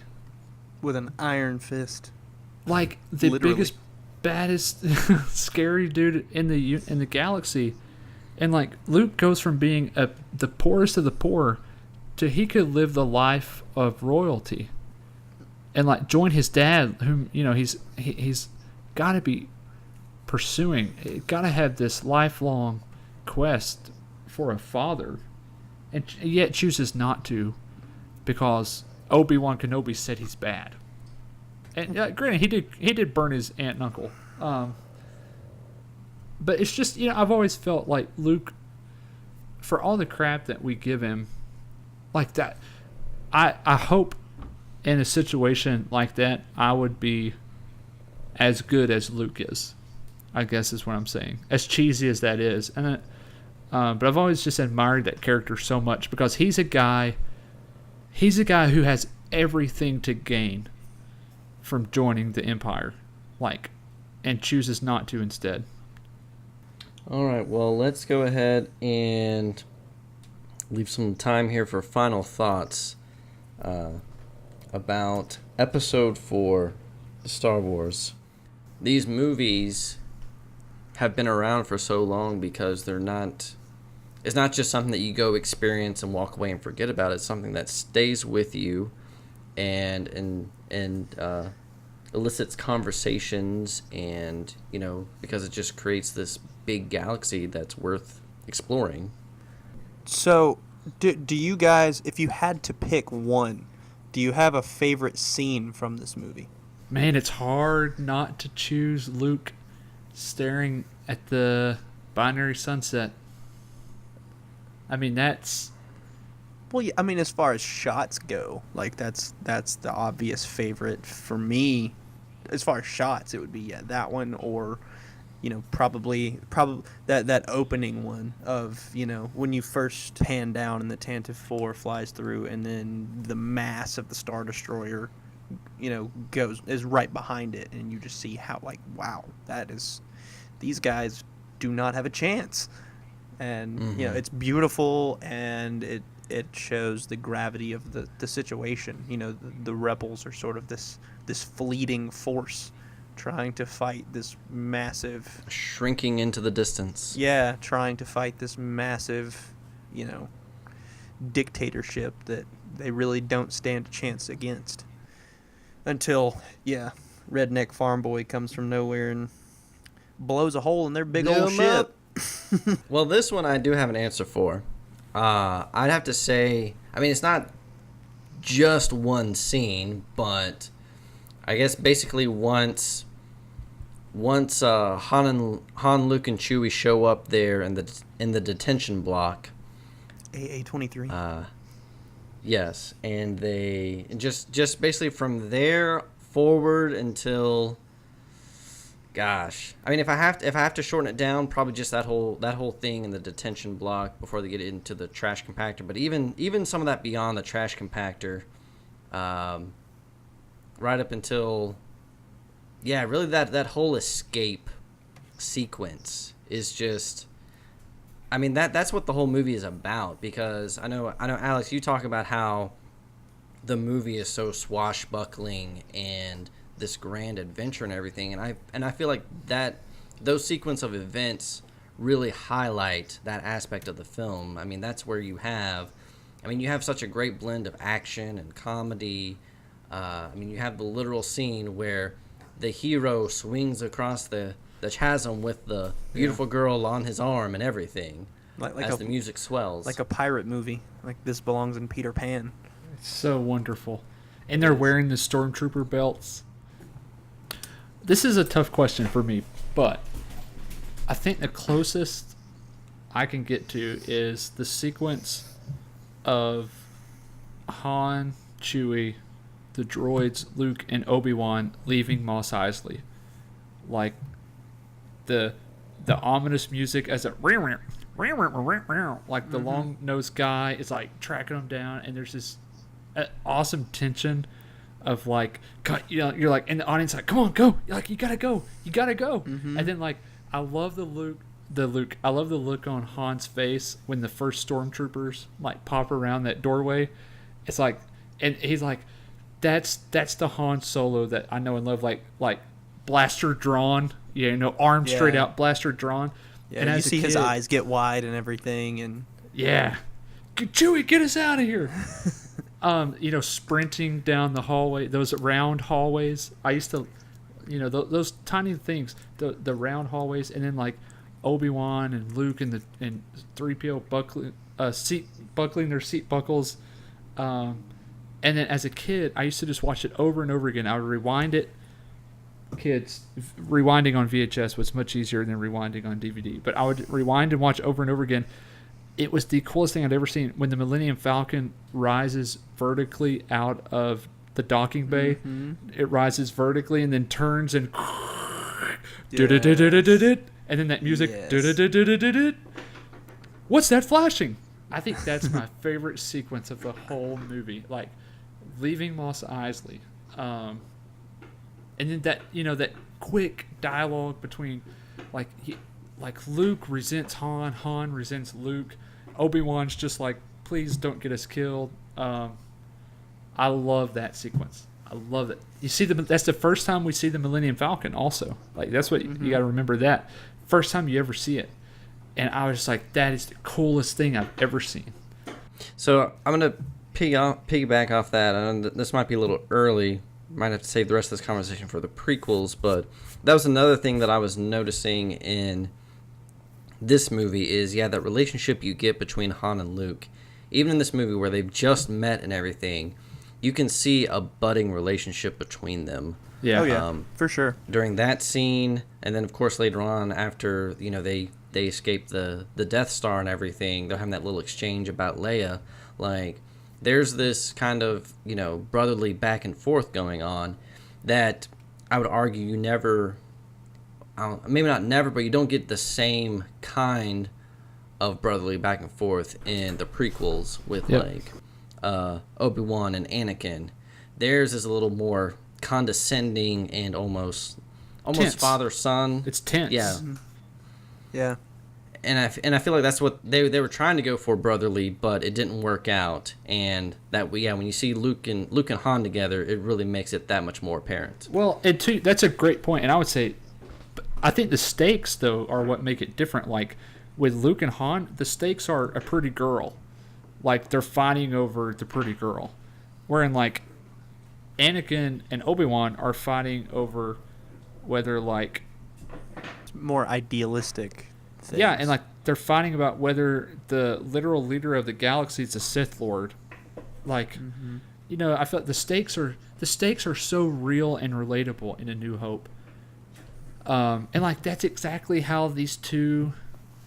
with an iron fist. Like the Literally. biggest, baddest, scary dude in the galaxy. And like, Luke goes from being the poorest of the poor to he could live the life of royalty, and like join his dad, whom he's got to be pursuing, got to have this lifelong quest for a father, and yet chooses not to because Obi-Wan Kenobi said he's bad. And granted, he did burn his aunt and uncle, but it's just, I've always felt like Luke, for all the crap that we give him, like that, I hope in a situation like that I would be as good as Luke is, I guess is what I'm saying. As cheesy as that is, but I've always just admired that character so much because he's a guy who has everything to gain from joining the Empire, like, and chooses not to instead. All right, well, let's go ahead and leave some time here for final thoughts about Episode 4, Star Wars. These movies have been around for so long because it's not just something that you go experience and walk away and forget about. It's something that stays with you and elicits conversations, and because it just creates this big galaxy that's worth exploring. So, do you guys, if you had to pick one, do you have a favorite scene from this movie? Man, it's hard not to choose Luke staring at the binary sunset. I mean, that's... Well, yeah, I mean, as far as shots go, like, that's the obvious favorite for me. As far as shots, it would be, that one, or, probably that opening one of, when you first pan down and the Tantive 4 flies through, and then the mass of the Star Destroyer, is right behind it, and you just see how, like, wow, these guys do not have a chance. And, it's beautiful, and it shows the gravity of the situation. The rebels are sort of this fleeting force trying to fight this massive... Shrinking into the distance. Yeah, trying to fight this massive, dictatorship that they really don't stand a chance against. Until, redneck farm boy comes from nowhere and blows a hole in their big old ship. Well, this one I do have an answer for. I'd have to say, I mean, it's not just one scene, but I guess basically once Han, Luke, and Chewie show up there in the detention block. AA-23. Yes, and they just basically from there forward until, gosh, I mean, if I have to shorten it down, probably just that whole thing in the detention block before they get into the trash compactor. But even some of that beyond the trash compactor, right up until, really that whole escape sequence is just, I mean, that's what the whole movie is about. Because I know Alex, you talk about how the movie is so swashbuckling and this grand adventure and everything, and I feel like that those sequence of events really highlight that aspect of the film. I mean, that's where you have such a great blend of action and comedy. I mean, you have the literal scene where the hero swings across the chasm with the beautiful girl on his arm and everything, as the music swells. Like a pirate movie. Like, this belongs in Peter Pan. It's so wonderful. And they're wearing the stormtrooper belts. This is a tough question for me, but I think the closest I can get to is the sequence of Han, Chewie, the droids, Luke, and Obi-Wan leaving Mos Eisley. Like the ominous music as a like the long-nosed guy is like tracking them down, and there's this awesome tension of like, you're like, and the audience like, come on, go, you're like, you gotta go, and then like, I love the look on Han's face when the first stormtroopers like pop around that doorway. It's like, and he's like, that's the Han Solo that I know and love, like blaster drawn, arm straight out, blaster drawn. Yeah, and you as a see his kid, eyes get wide and everything, and yeah, Chewie, get us out of here. Sprinting down the hallway, those round hallways. I used to, those tiny things, the round hallways, and then like Obi-Wan and Luke and 3PO buckling their seat buckles. And then as a kid, I used to just watch it over and over again. I would rewind it. Kids, rewinding on VHS was much easier than rewinding on DVD. But I would rewind and watch over and over again. It was the coolest thing I'd ever seen. When the Millennium Falcon rises vertically out of the docking bay, it rises vertically and then turns and and then that music. What's that flashing? I think that's my favorite sequence of the whole movie. Like leaving Mos Eisley, and then that quick dialogue between like Luke resents Han, Han resents Luke, Obi-Wan's just like, please don't get us killed. I love that sequence. I love it. You see that's the first time we see the Millennium Falcon also. Like that's what you got to remember, that first time you ever see it. And I was just like, that is the coolest thing I've ever seen. So I'm going to piggyback off that. And this might be a little early. Might have to save the rest of this conversation for the prequels. But that was another thing that I was noticing in this movie is, that relationship you get between Han and Luke. Even in this movie where they've just met and everything, you can see a budding relationship between them. Yeah. Oh, yeah, for sure. During that scene, and then, of course, later on after, they escape the Death Star and everything, they're having that little exchange about Leia. Like, there's this kind of, brotherly back and forth going on that I would argue you never, maybe not never, but you don't get the same kind of brotherly back and forth in the prequels with, Obi-Wan and Anakin. Theirs is a little more condescending and almost tense. Father-son. It's tense. Yeah. Yeah. And I feel like that's what they were trying to go for, brotherly, but it didn't work out. And that when you see Luke and Han together, it really makes it that much more apparent. Well, and too, that's a great point. And I would say, I think the stakes though are what make it different. Like with Luke and Han, the stakes are a pretty girl. Like they're fighting over the pretty girl, wherein like Anakin and Obi-Wan are fighting over whether like more idealistic things. Yeah, and like they're fighting about whether the literal leader of the galaxy is a Sith Lord. Like, I feel like the stakes are so real and relatable in A New Hope. And like that's exactly how these two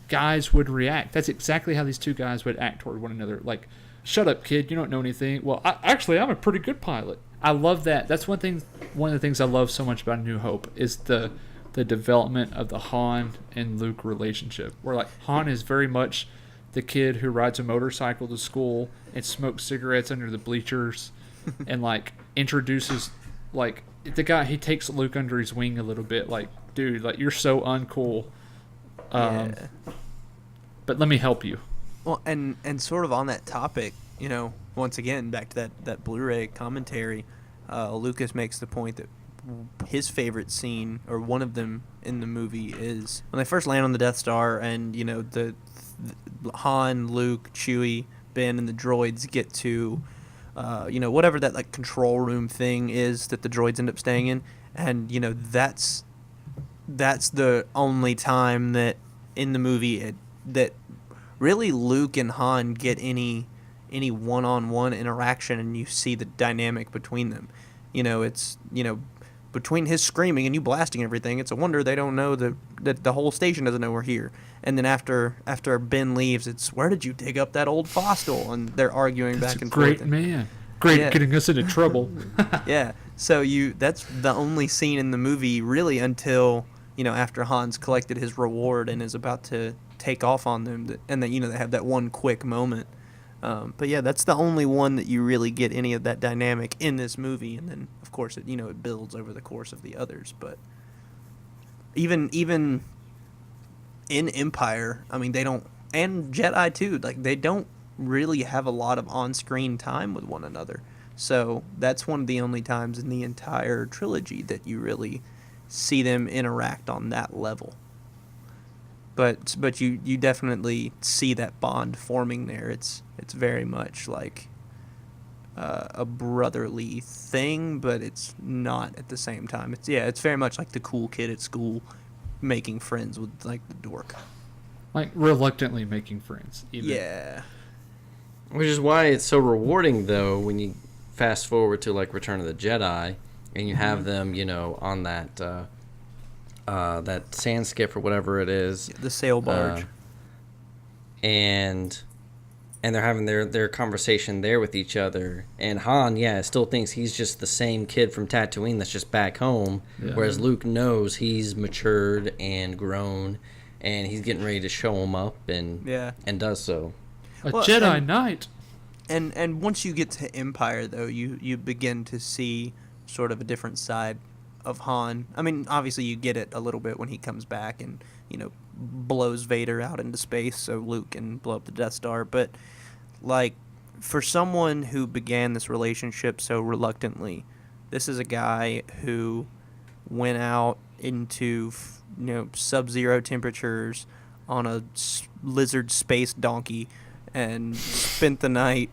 guys would react. That's exactly how these two guys would act toward one another. Like, shut up, kid, you don't know anything. Well, I'm a pretty good pilot. I love that. That's one of the things I love so much about A New Hope is the development of the Han and Luke relationship, where like Han is very much the kid who rides a motorcycle to school and smokes cigarettes under the bleachers and like introduces like the guy, he takes Luke under his wing a little bit, like, dude, like you're so uncool, but let me help you. Well, and sort of on that topic, once again back to that Blu-ray commentary, Lucas makes the point that his favorite scene, or one of them in the movie, is when they first land on the Death Star and the Han, Luke, Chewie, Ben, and the droids get to whatever that like control room thing is that the droids end up staying in, and that's the only time that in the movie that really Luke and Han get any one-on-one interaction, and you see the dynamic between them. It's between his screaming and you blasting everything, it's a wonder they don't know that the whole station doesn't know we're here. And then after Ben leaves, it's, where did you dig up that old fossil? And they're arguing That's back a and great forth. man. Great Yeah. at getting us into trouble. Yeah. So that's the only scene in the movie really until, after Hans collected his reward and is about to take off on them, and then, they have that one quick moment. But yeah, that's the only one that you really get any of that dynamic in this movie. And then, of course, it builds over the course of the others. But even in Empire, I mean, they don't, and Jedi too, like, they don't really have a lot of on-screen time with one another. So that's one of the only times in the entire trilogy that you really see them interact on that level. But you definitely see that bond forming there. It's very much like a brotherly thing, but it's not at the same time. It's very much like the cool kid at school making friends with, like, the dork. Like, reluctantly making friends. Even. Yeah. Which is why it's so rewarding, though, when you fast forward to, like, Return of the Jedi, and you have them, on that that sand skip or whatever it is. The sail barge. And they're having their conversation there with each other. And Han, still thinks he's just the same kid from Tatooine that's just back home. Yeah. Whereas Luke knows he's matured and grown, and he's getting ready to show him up, and does so. A Well, Jedi Knight. And once you get to Empire, though, you begin to see sort of a different side of Han. I mean, obviously you get it a little bit when he comes back and, blows Vader out into space so Luke can blow up the Death Star. But, like, for someone who began this relationship so reluctantly, this is a guy who went out into, sub-zero temperatures on a lizard space donkey and spent the night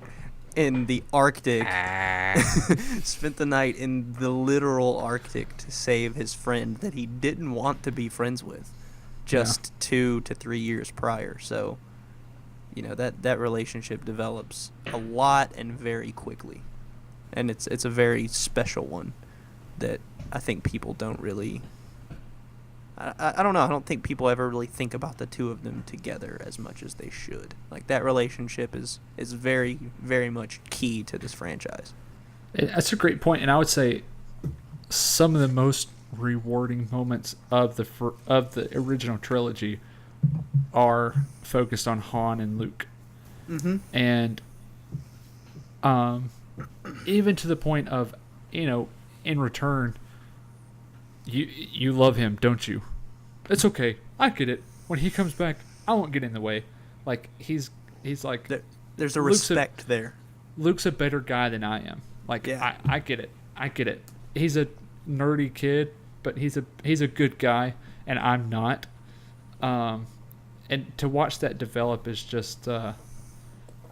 in the Arctic. Spent the night in the literal Arctic to save his friend that he didn't want to be friends with just 2 to 3 years prior. So, that relationship develops a lot and very quickly. And it's a very special one that I think people don't really... I don't know. I don't think people ever really think about the two of them together as much as they should. Like, that relationship is very, very much key to this franchise. That's a great point, and I would say some of the most rewarding moments of the original trilogy are focused on Han and Luke, and even to the point of, in return, you love him, don't you? It's okay, I get it. When he comes back, I won't get in the way. Like, he's like, there's a respect there. Luke's a better guy than I am. Like, I get it. I get it. He's a nerdy kid, but he's a good guy, and I'm not. And to watch that develop is just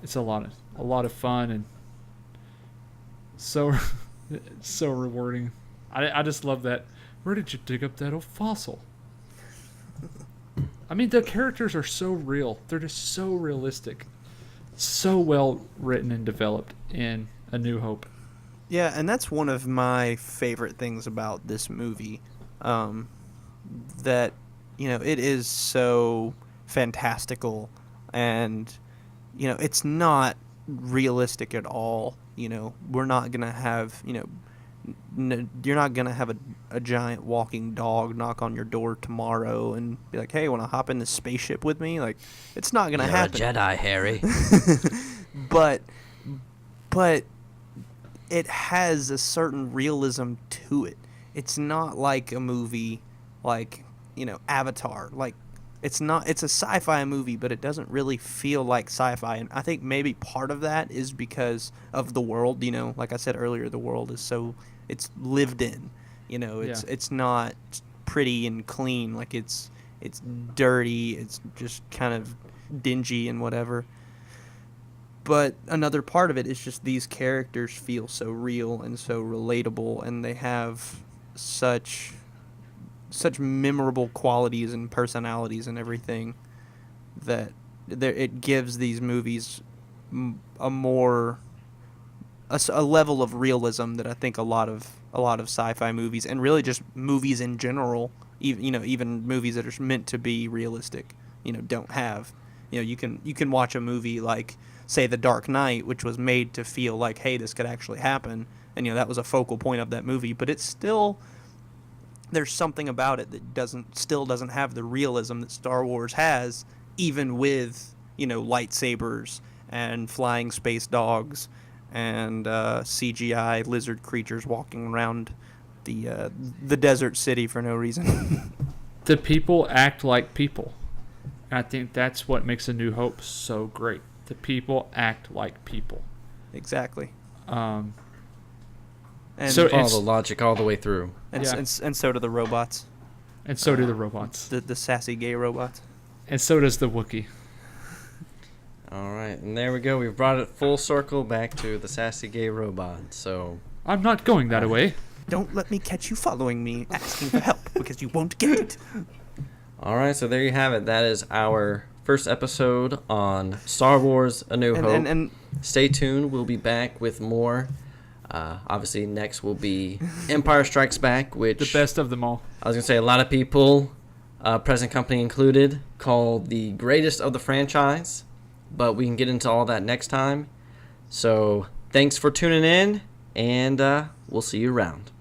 it's a lot of fun and so so rewarding. I just love that. Where did you dig up that old fossil? I mean, the characters are so real. They're just so realistic. So well written and developed in A New Hope. Yeah, and that's one of my favorite things about this movie. That, it is so fantastical, and, it's not realistic at all. We're not going to have, you're not going to have a giant walking dog knock on your door tomorrow and be like, hey, want to hop in this spaceship with me? Like, it's not going to happen. You're a Jedi, Harry. But it has a certain realism to it. It's not like a movie like, Avatar. Like, it's a sci-fi movie, but it doesn't really feel like sci-fi. And I think maybe part of that is because of the world. Like I said earlier, the world is it's lived in. It's not pretty and clean. Like, it's dirty. It's just kind of dingy and whatever. But another part of it is just these characters feel so real and so relatable, and they have such memorable qualities and personalities and everything that it gives these movies a level of realism that I think a lot of a lot of sci-fi movies and really just movies in general. Even movies that are meant to be realistic, don't have. You can watch a movie like, say, The Dark Knight, which was made to feel like, hey, this could actually happen, and that was a focal point of that movie. But it's still, there's something about it that still doesn't have the realism that Star Wars has, even with lightsabers and flying space dogs and CGI lizard creatures walking around the desert city for no reason. The people act like people. I think that's what makes A New Hope so great. The people act like people. Exactly. And so follow the logic all the way through. And so do the robots. And so do the robots. The sassy gay robots. And so does the Wookiee. All right, and there we go. We've brought it full circle back to the sassy gay robot. So I'm not going that way. Don't let me catch you following me, asking for help, because you won't get it. All right, so there you have it. That is our first episode on Star Wars A New Hope. And stay tuned. We'll be back with more. Obviously, next will be Empire Strikes Back, which... The best of them all. I was going to say, a lot of people, present company included, call the greatest of the franchise. But we can get into all that next time. So, thanks for tuning in, and we'll see you around.